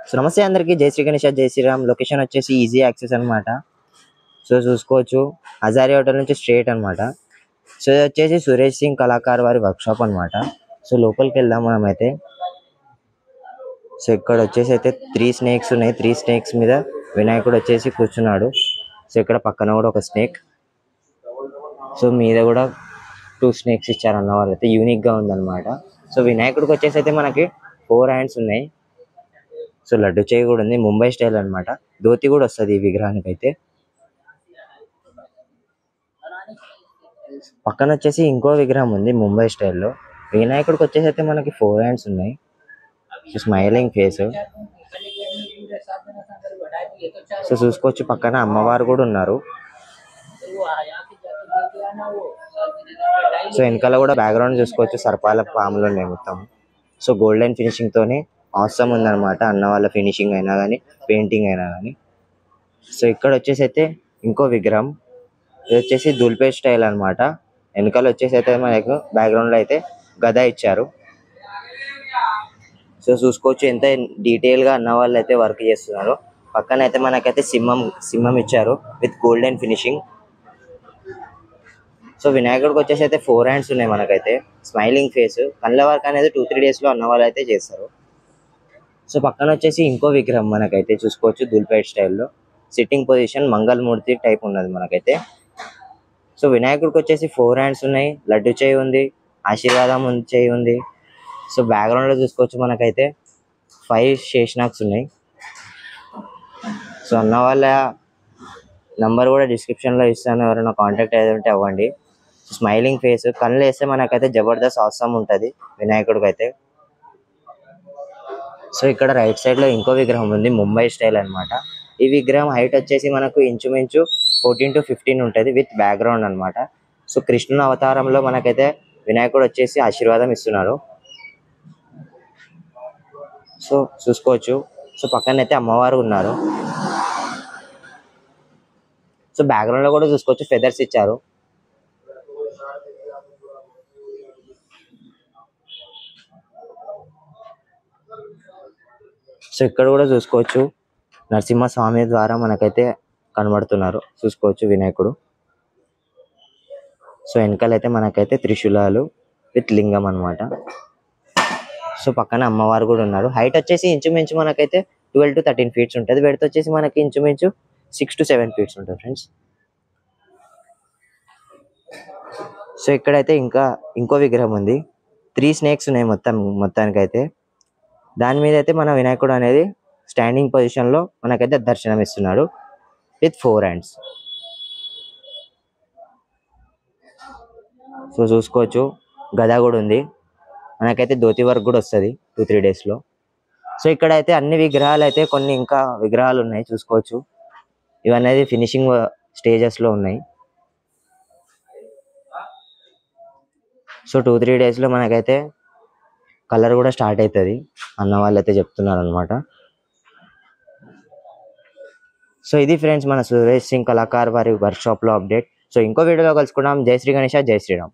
So నమస్తే అందరికీ, జై శ్రీ గణేష్, జై శ్రీరామ్. లొకేషన్ వచ్చేసి ఈజీ యాక్సెస్ అనమాట. సో చూసుకోవచ్చు, హజారీ హోటల్ నుంచి స్ట్రేట్ అనమాట. సో ఇది వచ్చేసి సురేష్ సింగ్ కళాకార్ వారి వర్క్షాప్ అనమాట. సో లోపలికి వెళ్దాం మనమైతే. సో ఇక్కడ వచ్చేసి అయితే 3 స్నేక్స్ ఉన్నాయి. 3 స్నేక్స్ మీద వినాయకుడు వచ్చేసి కూర్చున్నాడు. సో ఇక్కడ పక్కన కూడా ఒక స్నేక్, సో మీద కూడా 2 స్నేక్స్ ఇచ్చారు అన్న వాళ్ళు అయితే. యూనిక్ గా ఉందన్నమాట. సో వినాయకుడికి వచ్చేసి అయితే మనకి 4 హ్యాండ్స్ ఉన్నాయి. సో లడ్డు చేయి కూడా ఉంది, ముంబై స్టైల్ అనమాట. ధోతి కూడా వస్తుంది ఈ విగ్రహానికి అయితే. పక్కన వచ్చేసి ఇంకో విగ్రహం ఉంది ముంబై స్టైల్లో. వినాయకుడికి వచ్చేసి అయితే మనకి 4 హ్యాండ్స్ ఉన్నాయి. So smiling face. సో చూసుకోవచ్చు, పక్కన అమ్మవారు కూడా ఉన్నారు. సో వెనకాల కూడా బ్యాక్గ్రౌండ్ చూసుకోవచ్చు, సర్పాల పాములు ఉన్నాయి మొత్తం. సో గోల్డెన్ ఫినిషింగ్ తోని అవసరం ఉందన్నమాట, అన్న వాళ్ళ ఫినిషింగ్ అయినా కానీ పెయింటింగ్ అయినా కానీ. సో ఇక్కడ వచ్చేసి అయితే ఇంకో విగ్రహం, ఇది వచ్చేసి దుల్పే స్టైల్ అనమాట. వెనకాల వచ్చేసి అయితే మనకు బ్యాక్గ్రౌండ్ లో అయితే గద ఇచ్చారు. సో చూసుకోవచ్చు ఎంత డీటెయిల్ గా అన్న వాళ్ళు అయితే వర్క్ చేస్తున్నారు. పక్కన అయితే మనకైతే సింహం ఇచ్చారు విత్ గోల్డెన్ ఫినిషింగ్. సో వినాయకుడికి వచ్చేసి అయితే 4 హ్యాండ్స్ ఉన్నాయి మనకైతే. Smiling face. కళ్ళ వర్క్ అనేది 2-3 డేస్ లో అన్న వాళ్ళు అయితే చేస్తారు. సో పక్కన వచ్చేసి ఇంకో విగ్రహం మనకైతే చూసుకోవచ్చు, దుల్పేట్ స్టైల్లో. సిట్టింగ్ పొజిషన్ మంగళమూర్తి టైప్ ఉన్నది మనకైతే. సో వినాయకుడికి వచ్చేసి 4 హ్యాండ్స్ ఉన్నాయి, లడ్డు చేయి ఉంది, ఆశీర్వాదం చేయి ఉంది. సో బ్యాక్గ్రౌండ్ లో చూసుకోవచ్చు మనకైతే 5 శేషనాగ్స్ ఉన్నాయి. సో అన్న వాళ్ళ నంబర్ కూడా డిస్క్రిప్షన్ లో ఇస్తాను, ఎవరైనా కాంటాక్ట్ అయితే ఉంటే అవ్వండి. Smiling face. కళ్ళు వేస్తే మనకైతే జబర్దస్త్ అవసరం ఉంటుంది వినాయకుడికి అయితే. సో ఇక్కడ రైట్ సైడ్ లో ఇంకో విగ్రహం ఉంది, ముంబై స్టైల్ అన్నమాట. ఈ విగ్రహం హైట్ వచ్చేసి మనకు ఇంచుమించు 14 to 15 ఉంటుంది విత్ బ్యాక్గ్రౌండ్ అన్నమాట. సో కృష్ణుని అవతారంలో మనకైతే వినాయకుడు వచ్చేసి ఆశీర్వాదం ఇస్తున్నారు. సో చూసుకోవచ్చు. సో పక్కన అయితే అమ్మవారు ఉన్నారు. సో బ్యాక్గ్రౌండ్ లో కూడా చూసుకోవచ్చు, ఫెదర్స్ ఇచ్చారు. సో ఇక్కడ కూడా చూసుకోవచ్చు, నరసింహస్వామి ద్వారా మనకైతే కనబడుతున్నారు. చూసుకోవచ్చు వినాయకుడు. సో వెనకాలైతే మనకైతే త్రిశూలాలు విత్ లింగం అన్నమాట. సో పక్కన అమ్మవారు కూడా ఉన్నారు. హైట్ వచ్చేసి ఇంచుమించు మనకైతే 12 to 13 ఫీట్స్ ఉంటుంది. వెడత్ వచ్చేసి మనకి ఇంచుమించు 6 to 7 ఫీట్స్ ఉంటుంది ఫ్రెండ్స్. సో ఇక్కడైతే ఇంకో విగ్రహం ఉంది. 3 స్నేక్స్ ఉన్నాయి మొత్తానికైతే. దాని మీద అయితే మన వినాయకుడు అనేది స్టాండింగ్ పొజిషన్ లో మనకైతే దర్శనం ఇస్తున్నాడు విత్ 4 హ్యాండ్స్. సో చూసుకోవచ్చు, గద కూడా ఉంది మనకైతే. ధోతి వర్క్ కూడా వస్తుంది 2-3 డేస్ లో. సో ఇక్కడైతే అన్ని విగ్రహాలు అయితే, కొన్ని ఇంకా విగ్రహాలు ఉన్నాయి చూసుకోవచ్చు. ఇవన్నీ ఫినిషింగ్ స్టేజెస్ లో ఉన్నాయి. సో 2-3 డేస్ లో మనకైతే కలర్ కూడా స్టార్ట్ అవుతుంది అన్న వాళ్ళు అయితే చెప్తున్నారు అనమాట. సో ఇది ఫ్రెండ్స్ మన సురేష్ సింగ్ కళాకార్ వారి వర్క్ షాప్ లో అప్డేట్. సో ఇంకో వీడియోలో కలుసుకుందాం. జై శ్రీ గణేష, జై శ్రీరామ్.